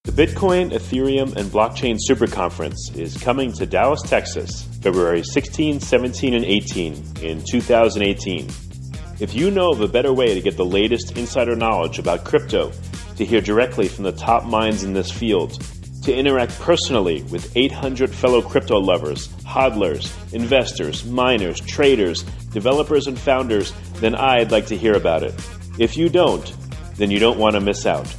The Bitcoin, Ethereum, and Blockchain Super Conference is coming to Dallas, Texas, February 16, 17, and 18 in 2018. If you know of a better way to get the latest insider knowledge about crypto, to hear directly from the top minds in this field, to interact personally with 800 fellow crypto lovers, hodlers, investors, miners, traders, developers, and founders, then I'd like to hear about it. If you don't, then you don't want to miss out.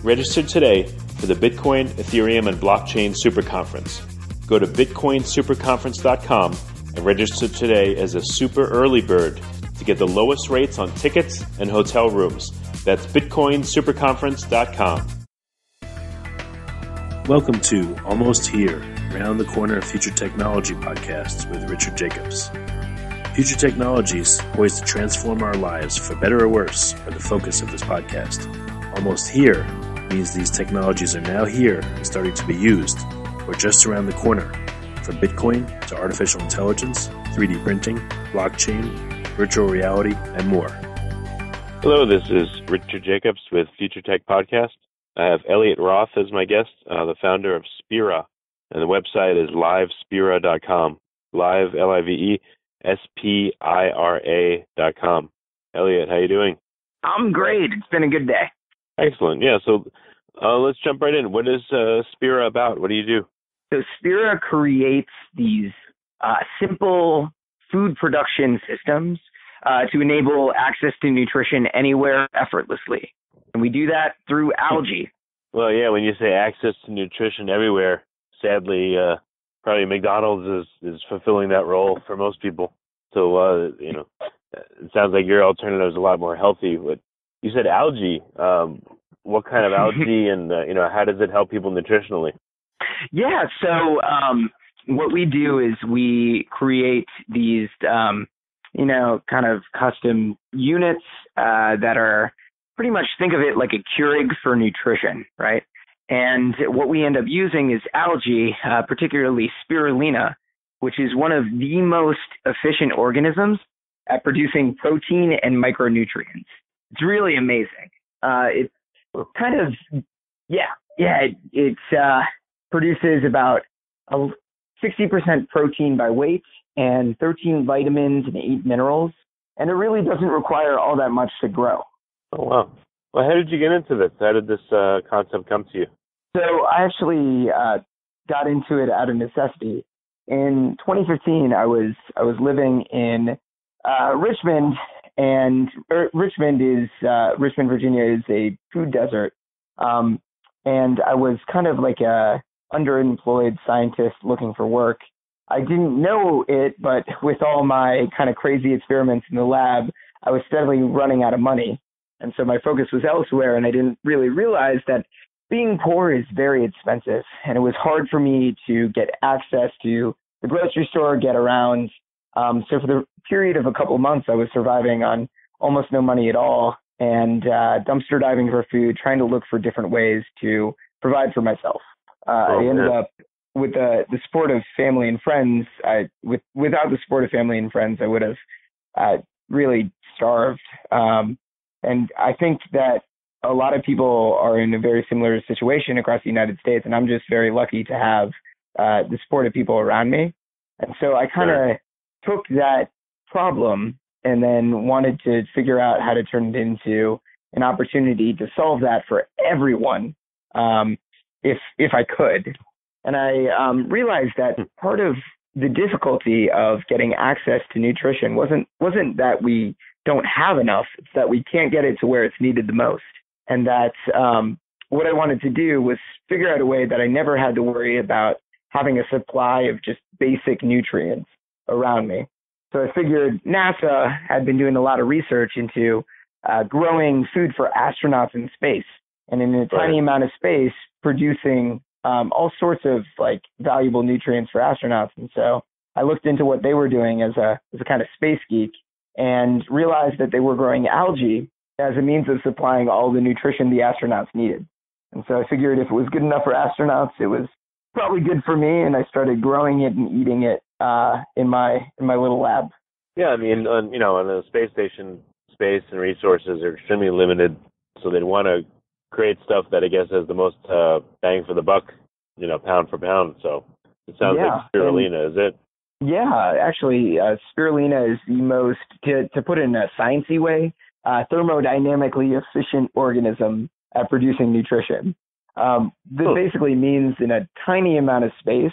Register today for the Bitcoin, Ethereum, and Blockchain Super Conference. Go to bitcoinsuperconference.com and register today as a super early bird to get the lowest rates on tickets and hotel rooms. That's bitcoinsuperconference.com. Welcome to Almost Here, Round the Corner Future Technology podcast with Richard Jacobs. Future technologies poised to transform our lives for better or worse are the focus of this podcast. Almost here means these technologies are now here and starting to be used, or just around the corner, from Bitcoin to artificial intelligence, 3D printing, blockchain, virtual reality, and more. Hello, this is Richard Jacobs with Future Tech Podcast. I have Elliot Roth as my guest, the founder of Spira, and the website is livespira.com. Live, L-I-V-E, S-P-I-R-A.com. Elliot, how you doing? I'm great. It's been a good day. Excellent. Yeah, so let's jump right in. What is Spira about? What do you do? So Spira creates these simple food production systems to enable access to nutrition anywhere effortlessly. And we do that through algae. Well, yeah, when you say access to nutrition everywhere, sadly, probably McDonald's is fulfilling that role for most people. So, it sounds like your alternative is a lot more healthy. But you said algae. What kind of algae and, how does it help people nutritionally? Yeah, so what we do is we create these, kind of custom units that are pretty much, think of it like a Keurig for nutrition, right? And what we end up using is algae, particularly spirulina, which is one of the most efficient organisms at producing protein and micronutrients. It's really amazing. It kind of, it produces about 60% protein by weight and 13 vitamins and 8 minerals, and it really doesn't require all that much to grow. Oh, wow. Well, how did you get into this? How did this concept come to you? So I actually got into it out of necessity. In 2015, I was living in Richmond, and Richmond, Virginia is a food desert. And I was kind of like a underemployed scientist looking for work. I didn't know it, but with all my kind of crazy experiments in the lab, I was steadily running out of money. And so my focus was elsewhere, and I didn't really realize that being poor is very expensive, and it was hard for me to get access to the grocery store, get around. So for the period of a couple of months, I was surviving on almost no money at all, and dumpster diving for food, trying to look for different ways to provide for myself. I ended up with the support of family and friends. Without the support of family and friends, I would have really starved. And I think that a lot of people are in a very similar situation across the United States, and I'm just very lucky to have the support of people around me. And so I kind of took that problem and then wanted to figure out how to turn it into an opportunity to solve that for everyone, if I could. And I realized that part of the difficulty of getting access to nutrition wasn't that we don't have enough, it's that we can't get it to where it's needed the most. And that what I wanted to do was figure out a way that I never had to worry about having a supply of just basic nutrients around me. So I figured NASA had been doing a lot of research into growing food for astronauts in space, and in a tiny amount of space, producing all sorts of like valuable nutrients for astronauts. And so I looked into what they were doing as a kind of space geek, and realized that they were growing algae as a means of supplying all the nutrition the astronauts needed. And so I figured if it was good enough for astronauts, it was probably good for me, and I started growing it and eating it in my little lab. Yeah, I mean, on a space station, space and resources are extremely limited, so they'd want to create stuff that I guess has the most bang for the buck, pound for pound. So it sounds like spirulina, is it? Yeah, actually, spirulina is the most, to put it in a sciencey way, thermodynamically efficient organism at producing nutrition. This basically means in a tiny amount of space,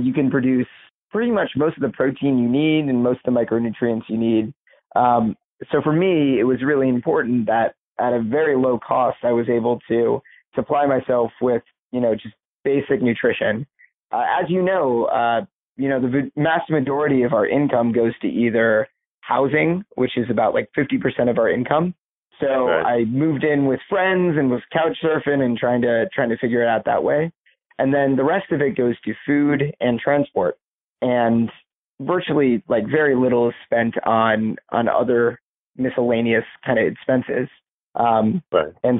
you can produce pretty much most of the protein you need and most of the micronutrients you need. So for me, it was really important that at a very low cost, I was able to supply myself with, just basic nutrition. As the vast majority of our income goes to either housing, which is about like 50% of our income. So I moved in with friends and was couch surfing and trying to figure it out that way. And then the rest of it goes to food and transport. And virtually like very little is spent on other miscellaneous kind of expenses. And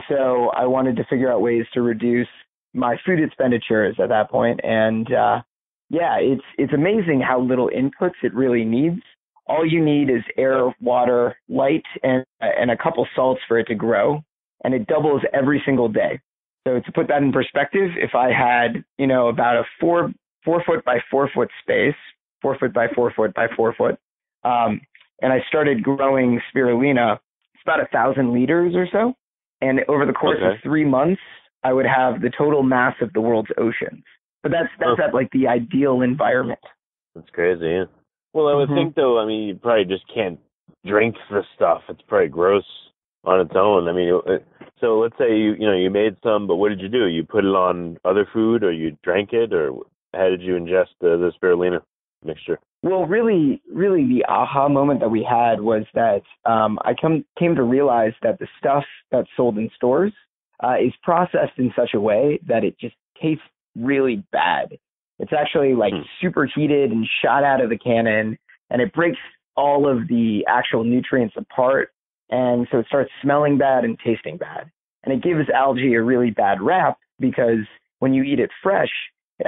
so I wanted to figure out ways to reduce my food expenditures at that point. And it's amazing how little inputs it really needs. All you need is air, water, light, and a couple salts for it to grow. And it doubles every single day. So to put that in perspective, if I had, about a 4 foot by 4 foot space, 4 foot by 4 foot by 4 foot, and I started growing spirulina, it's about 1,000 liters or so. And over the course of 3 months, I would have the total mass of the world's oceans. But that's at like the ideal environment. That's crazy, yeah. Well, I would think, though, you probably just can't drink this stuff. It's probably gross on its own. So let's say you made some, but what did you do? You put it on other food, or you drank it, or how did you ingest the spirulina mixture? Well, really, the aha moment that we had was that I came to realize that the stuff that's sold in stores is processed in such a way that it just tastes really bad. It's actually like superheated and shot out of the cannon, and it breaks all of the actual nutrients apart. And so it starts smelling bad and tasting bad. And it gives algae a really bad rap because when you eat it fresh, it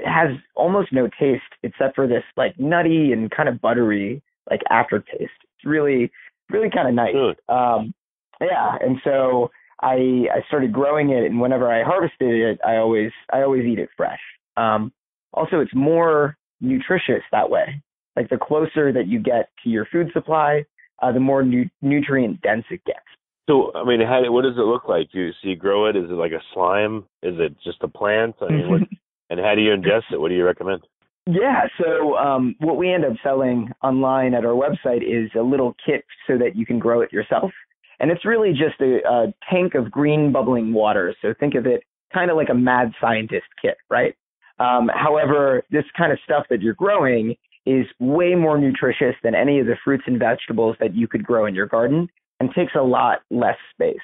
has almost no taste except for this like nutty and kind of buttery like aftertaste. It's really, really kind of nice. And so I started growing it, and whenever I harvested it, I always eat it fresh. Also, it's more nutritious that way. Like the closer that you get to your food supply, the more nutrient dense it gets. So, what does it look like? You grow it? Is it like a slime? Is it just a plant? And how do you ingest it? What do you recommend? Yeah, so what we end up selling online at our website is a little kit so that you can grow it yourself. And it's really just a tank of green bubbling water. So think of it kind of like a mad scientist kit, right? However, this kind of stuff that you're growing is way more nutritious than any of the fruits and vegetables that you could grow in your garden and takes a lot less space.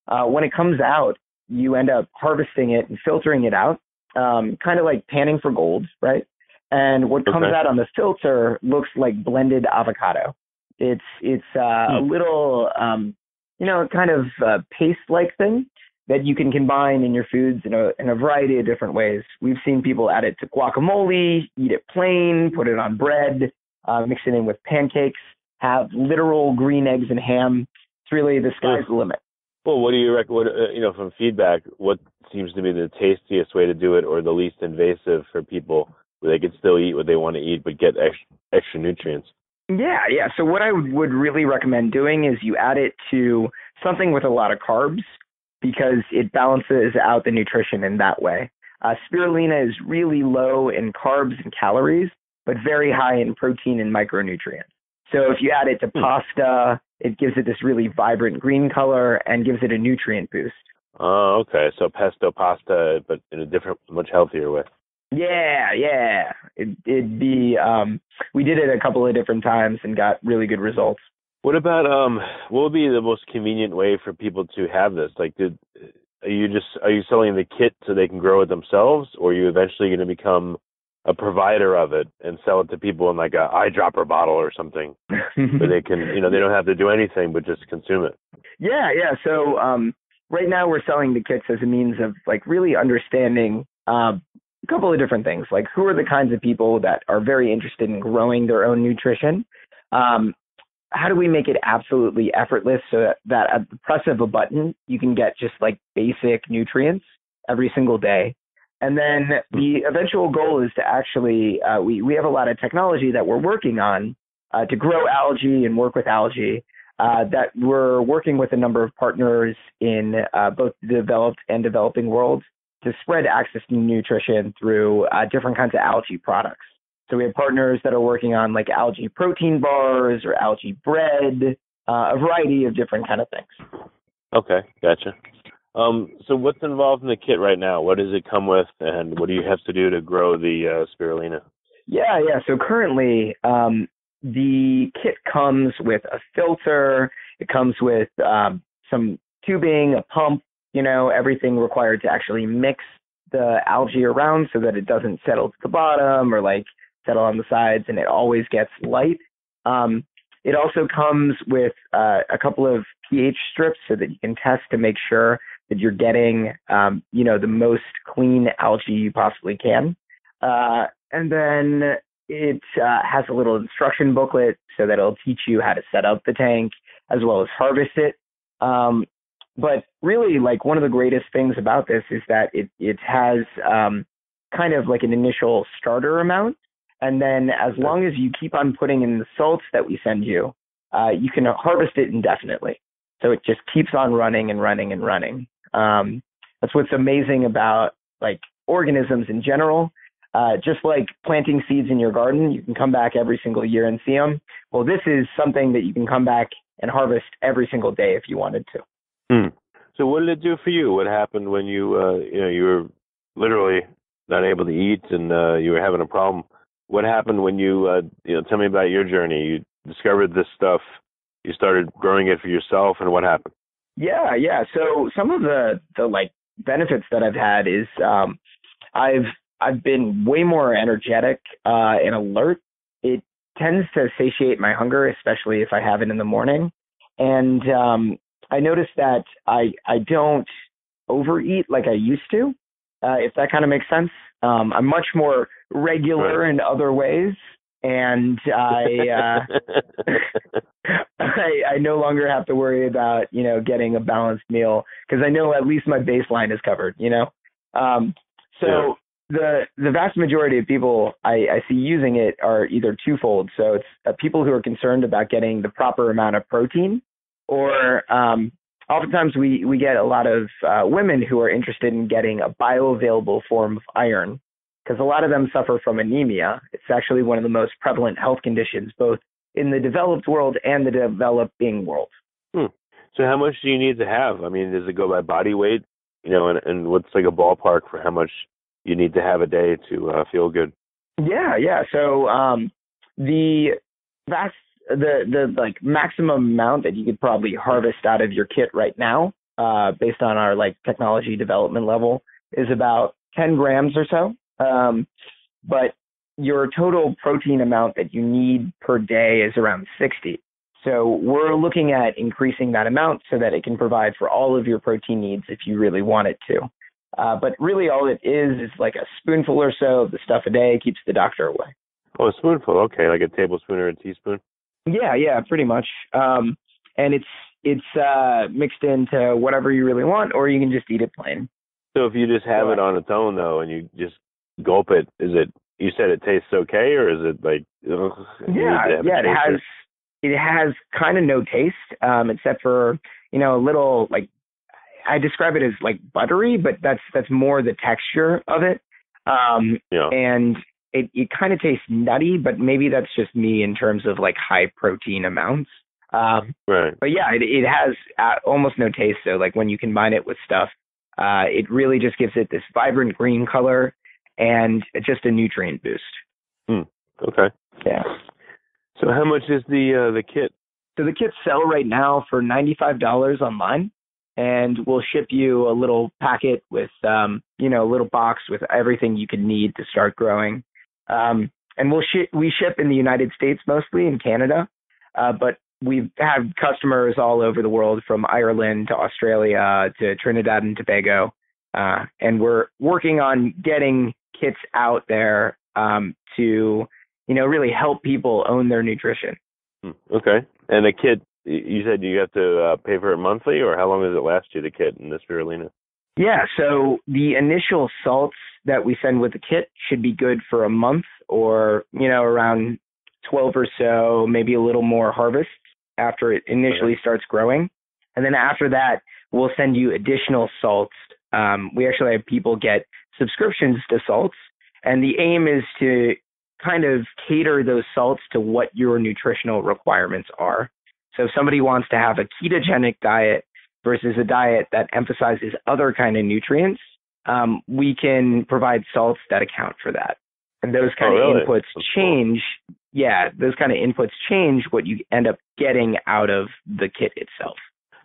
When it comes out, you end up harvesting it and filtering it out, kind of like panning for gold, right? And what comes out on the filter looks like blended avocado. It's a little, kind of paste-like thing that you can combine in your foods in a variety of different ways. We've seen people add it to guacamole, eat it plain, put it on bread, mix it in with pancakes, have literal green eggs and ham. It's really the sky's the limit. Well, what do you recommend? From feedback, what seems to be the tastiest way to do it, or the least invasive for people, where they can still eat what they want to eat but get extra nutrients? Yeah. So what I would really recommend doing is you add it to something with a lot of carbs, because it balances out the nutrition in that way. Spirulina is really low in carbs and calories, but very high in protein and micronutrients. So if you add it to pasta, it gives it this really vibrant green color and gives it a nutrient boost. Oh, okay. So pesto pasta, but in a different, much healthier way. Yeah. It'd be, we did it a couple of different times and got really good results. What about what would be the most convenient way for people to have this? Like, are you selling the kit so they can grow it themselves, or are you eventually going to become a provider of it and sell it to people in like a eyedropper bottle or something, where they can, they don't have to do anything but just consume it? Yeah. So right now we're selling the kits as a means of like really understanding a couple of different things, like who are the kinds of people that are very interested in growing their own nutrition. how do we make it absolutely effortless so that at the press of a button, you can get just like basic nutrients every single day? And then the eventual goal is to actually, we have a lot of technology that we're working on to grow algae and work with algae, that we're working with a number of partners in both the developed and developing worlds to spread access to nutrition through different kinds of algae products. So we have partners that are working on like algae protein bars or algae bread, a variety of different kind of things. Okay, gotcha. So what's involved in the kit right now? What does it come with, and what do you have to do to grow the spirulina? Yeah. So currently, the kit comes with a filter. It comes with some tubing, a pump, everything required to actually mix the algae around so that it doesn't settle to the bottom or like settle on the sides, and it always gets light. It also comes with a couple of pH strips so that you can test to make sure that you're getting, the most clean algae you possibly can. And then it has a little instruction booklet so that it'll teach you how to set up the tank as well as harvest it. But really, like, one of the greatest things about this is that it has kind of like an initial starter amount. And then as long as you keep on putting in the salts that we send you, you can harvest it indefinitely. So it just keeps on running and running and running. That's what's amazing about like organisms in general. Just like planting seeds in your garden, you can come back every single year and see them. Well, this is something that you can come back and harvest every single day if you wanted to. So what did it do for you? What happened when you were literally not able to eat and you were having a problem? What happened when you tell me about your journey? You discovered this stuff, you started growing it for yourself, and what happened? Yeah. So some of the like benefits that I've had is I've been way more energetic and alert. It tends to satiate my hunger, especially if I have it in the morning. And I noticed that I don't overeat like I used to, if that kind of makes sense. I'm much more regular in other ways, and I no longer have to worry about getting a balanced meal because I know at least my baseline is covered. So the vast majority of people I see using it are either twofold. So it's people who are concerned about getting the proper amount of protein, or oftentimes we get a lot of women who are interested in getting a bioavailable form of iron, because a lot of them suffer from anemia. It's actually one of the most prevalent health conditions, both in the developed world and the developing world. So how much do you need to have? I mean, does it go by body weight? And what's like a ballpark for how much you need to have a day to feel good? Yeah. So the like maximum amount that you could probably harvest out of your kit right now, based on our like technology development level, is about 10 grams or so. But your total protein amount that you need per day is around 60. So we're looking at increasing that amount so that it can provide for all of your protein needs if you really want it to. But really all it is like a spoonful or so of the stuff a day keeps the doctor away. Oh, a spoonful. Okay. Like a tablespoon or a teaspoon? Yeah, pretty much. And it's mixed into whatever you really want, or you can just eat it plain. So if you just have it on its own though, and you just gulp it, you said it tastes okay, or is it like, it has kind of no taste, except for, a little, like, I describe it as like buttery, but that's more the texture of it. And it kind of tastes nutty, but maybe that's just me in terms of like high protein amounts. Right. But yeah, it has almost no taste. So like when you combine it with stuff, it really just gives it this vibrant green color and just a nutrient boost. Okay. Yeah. So how much is the kit? So the kits sell right now for $95 online, and we'll ship you a little packet with, a little box with everything you could need to start growing. And we ship in the United States mostly, in Canada, but we've had customers all over the world, from Ireland to Australia to Trinidad and Tobago, and we're working on getting kits out there to really help people own their nutrition. Okay. And the kit, you said you have to pay for it monthly, or how long does it last you, the kit and the spirulina? Yeah, so the initial salts that we send with the kit should be good for a month or, around 12 or so, maybe a little more harvest after it initially starts growing. And then after that, we'll send you additional salts. We actually have people get subscriptions to salts, and the aim is to kind of cater those salts to what your nutritional requirements are. So if somebody wants to have a ketogenic diet versus a diet that emphasizes other kind of nutrients, we can provide salts that account for that. And those kind of inputs change. Yeah, those kind of inputs change what you end up getting out of the kit itself.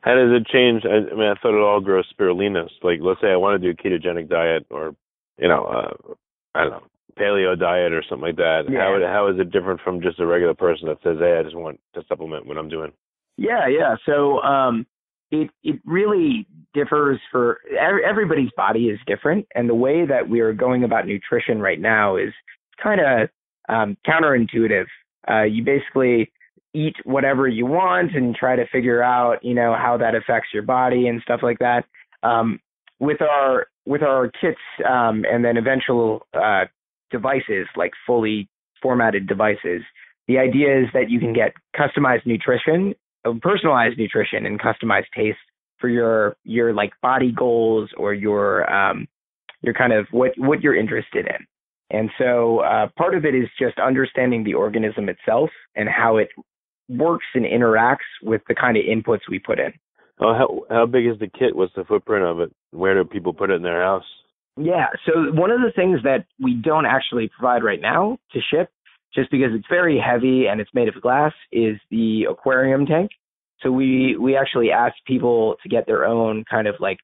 How does it change? I mean, I thought it all grows spirulina. Like, let's say I want to do a ketogenic diet or, I don't know, paleo diet or something like that. Yeah. How is it different from just a regular person that says, hey, I just want to supplement what I'm doing? Yeah. So it really differs for everybody's body is different. And the way that we are going about nutrition right now is kind of counterintuitive. You basically eat whatever you want and try to figure out, how that affects your body and stuff like that. With our kits and then eventual devices, like fully formatted devices, the idea is that you can get customized nutrition, personalized nutrition, and customized taste for your like body goals or your kind of what you're interested in. And so part of it is just understanding the organism itself and how it works and interacts with the kind of inputs we put in. How big is the kit? What's the footprint of it? Where do people put it in their house? Yeah, so one of the things that we don't actually provide right now to ship, just because it's very heavy and it's made of glass, is the aquarium tank. So we actually asked people to get their own kind of like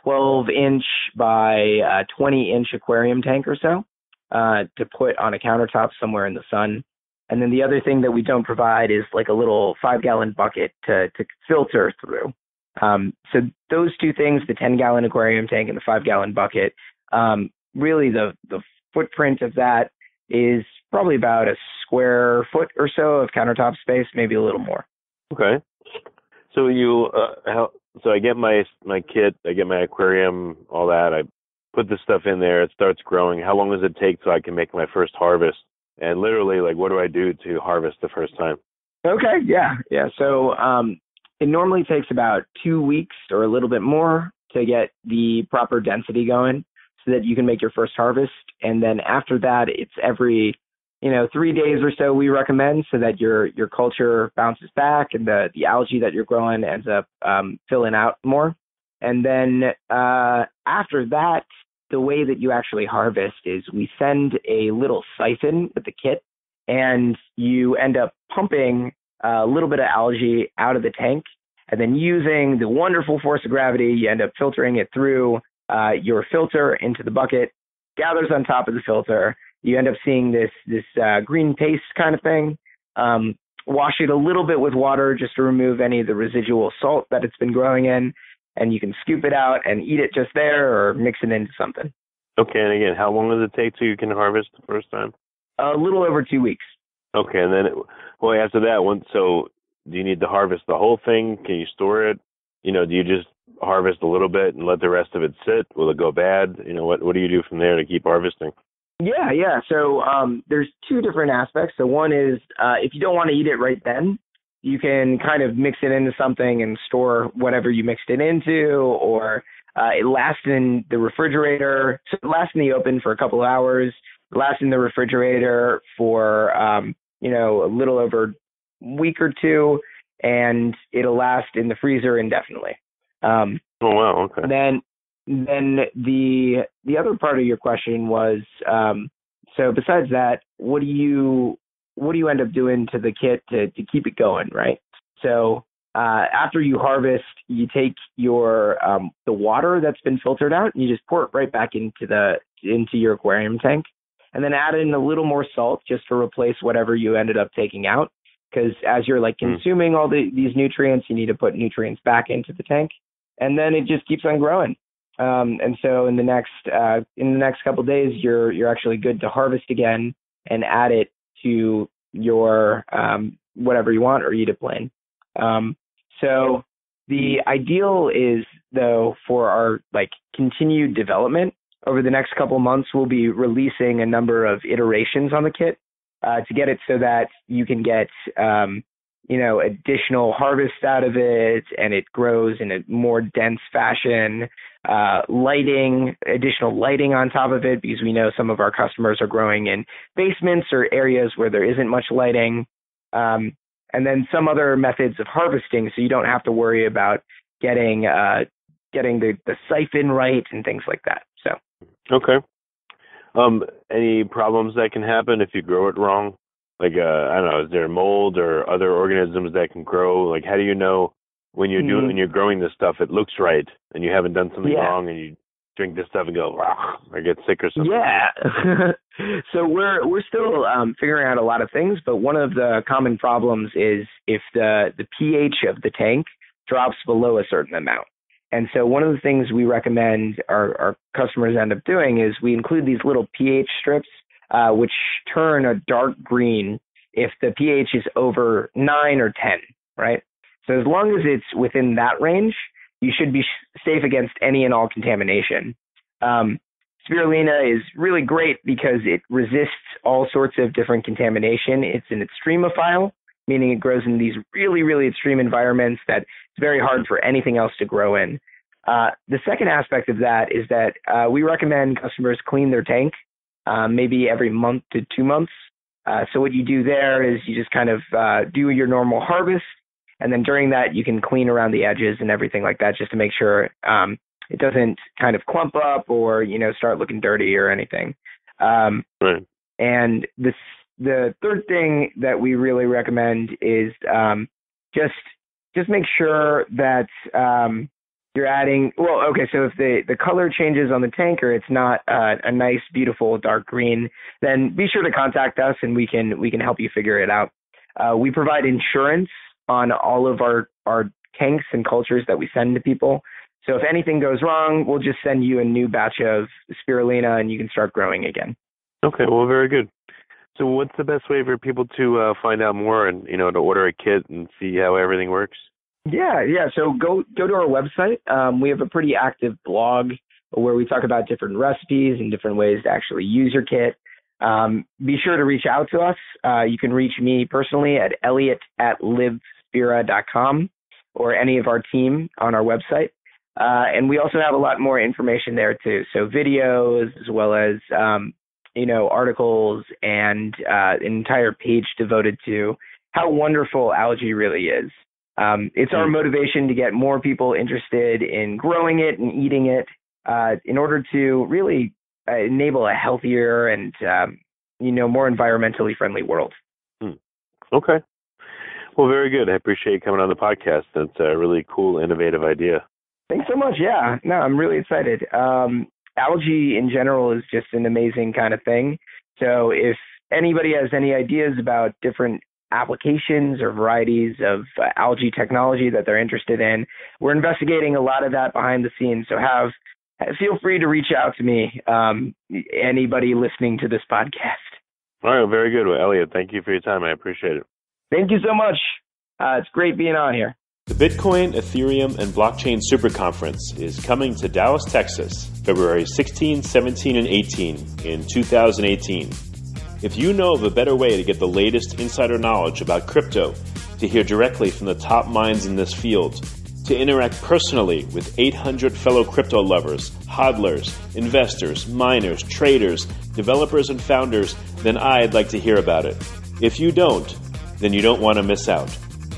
12-inch by 20-inch aquarium tank or so to put on a countertop somewhere in the sun. And then the other thing that we don't provide is like a little 5-gallon bucket to filter through. So those two things, the 10-gallon aquarium tank and the 5-gallon bucket, really the footprint of that is probably about a square foot or so of countertop space, maybe a little more. Okay. So so I get my kit, I get my aquarium, all that. I put the stuff in there. It starts growing. How long does it take so I can make my first harvest? And literally, like, what do I do to harvest the first time? Okay. Yeah. So it normally takes about 2 weeks or a little bit more to get the proper density going so that you can make your first harvest. And then after that, it's every 3 days or so we recommend, so that your culture bounces back and the algae that you're growing ends up filling out more. And then after that, the way that you actually harvest is we send a little siphon with the kit, and you end up pumping a little bit of algae out of the tank, and then using the wonderful force of gravity, you end up filtering it through your filter into the bucket, gathers on top of the filter. You end up seeing this green paste kind of thing. Wash it a little bit with water just to remove any of the residual salt that it's been growing in, and you can scoop it out and eat it just there or mix it into something. Okay, and again, how long does it take till you can harvest the first time? A little over 2 weeks. Okay, and then, after that, so do you need to harvest the whole thing? Can you store it? Do you just harvest a little bit and let the rest of it sit? Will it go bad? What do you do from there to keep harvesting? Yeah. So there's two different aspects. So one is if you don't want to eat it right then, you can kind of mix it into something and store whatever you mixed it into, or it lasts in the refrigerator. So it lasts in the open for a couple of hours. It lasts in the refrigerator for, a little over a week or two, and it'll last in the freezer indefinitely. Oh, wow. Okay. Then the other part of your question was, so besides that, what do you end up doing to the kit to keep it going, right? So after you harvest, you take your the water that's been filtered out, and you just pour it right back into your aquarium tank, and then add in a little more salt just to replace whatever you ended up taking out. Because as you're consuming all these nutrients, you need to put nutrients back into the tank, and then it just keeps on growing. And so in the next couple of days, you're actually good to harvest again and add it to your whatever you want or eat it plain. So the ideal is, though, for our continued development over the next couple months, we'll be releasing a number of iterations on the kit to get it so that you can get additional harvest out of it, and it grows in a more dense fashion. Additional lighting on top of it, because we know some of our customers are growing in basements or areas where there isn't much lighting. And then some other methods of harvesting, so you don't have to worry about getting the siphon right and things like that. So okay. Any problems that can happen if you grow it wrong? I don't know, is there mold or other organisms that can grow? How do you know when you're growing this stuff, it looks right, and you haven't done something wrong, and you drink this stuff and go, or get sick or something? Yeah. So we're still figuring out a lot of things, but one of the common problems is if the pH of the tank drops below a certain amount. And so one of the things we recommend our customers end up doing is we include these little pH strips, which turn a dark green if the pH is over 9 or 10, right? So as long as it's within that range, you should be safe against any and all contamination. Spirulina is really great because it resists all sorts of different contamination. It's an extremophile, meaning it grows in these really, really extreme environments that it's very hard for anything else to grow in. The second aspect of that is that we recommend customers clean their tank maybe every month to 2 months. So what you do there is you just kind of do your normal harvest, and then during that you can clean around the edges and everything like that just to make sure it doesn't kind of clump up or, start looking dirty or anything. Right. And the third thing that we really recommend is just make sure that you're adding, so if the color changes on the tanker, it's not a nice, beautiful dark green, then be sure to contact us and we can help you figure it out. We provide insurance on all of our tanks and cultures that we send to people. So if anything goes wrong, we'll just send you a new batch of spirulina and you can start growing again. Okay, well, very good. So what's the best way for people to find out more and, to order a kit and see how everything works? Yeah. So go to our website. We have a pretty active blog where we talk about different recipes and different ways to actually use your kit. Be sure to reach out to us. You can reach me personally at elliot@livespira.com or any of our team on our website. And we also have a lot more information there too. So videos as well as, articles and an entire page devoted to how wonderful algae really is. It's our motivation to get more people interested in growing it and eating it in order to really enable a healthier and, more environmentally friendly world. Okay. Well, very good. I appreciate you coming on the podcast. That's a really cool, innovative idea. Thanks so much. Yeah, no, I'm really excited. Algae in general is just an amazing kind of thing. So if anybody has any ideas about different applications or varieties of algae technology that they're interested in, we're investigating a lot of that behind the scenes. So feel free to reach out to me, anybody listening to this podcast. All right, very good. Well, Elliot, thank you for your time. I appreciate it. Thank you so much. It's great being on here. The Bitcoin, Ethereum, and Blockchain Super Conference is coming to Dallas, Texas, February 16, 17, and 18 in 2018. If you know of a better way to get the latest insider knowledge about crypto, to hear directly from the top minds in this field, to interact personally with 800 fellow crypto lovers, hodlers, investors, miners, traders, developers, and founders, then I'd like to hear about it. If you don't, then you don't want to miss out.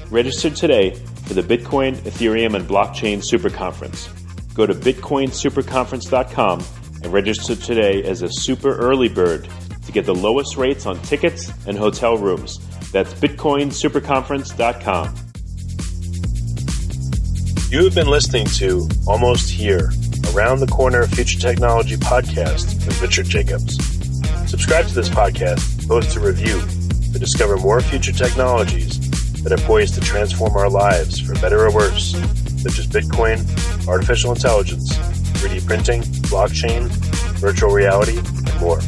Register today for the Bitcoin, Ethereum, and Blockchain Super Conference. Go to bitcoinsuperconference.com and register today as a super early bird to get the lowest rates on tickets and hotel rooms. That's bitcoinsuperconference.com. You have been listening to Almost Here, Around the Corner Future Technology podcast with Richard Jacobs. Subscribe to this podcast, post a review to discover more future technologies that are poised to transform our lives for better or worse, such as Bitcoin, artificial intelligence, 3D printing, blockchain, virtual reality, and more.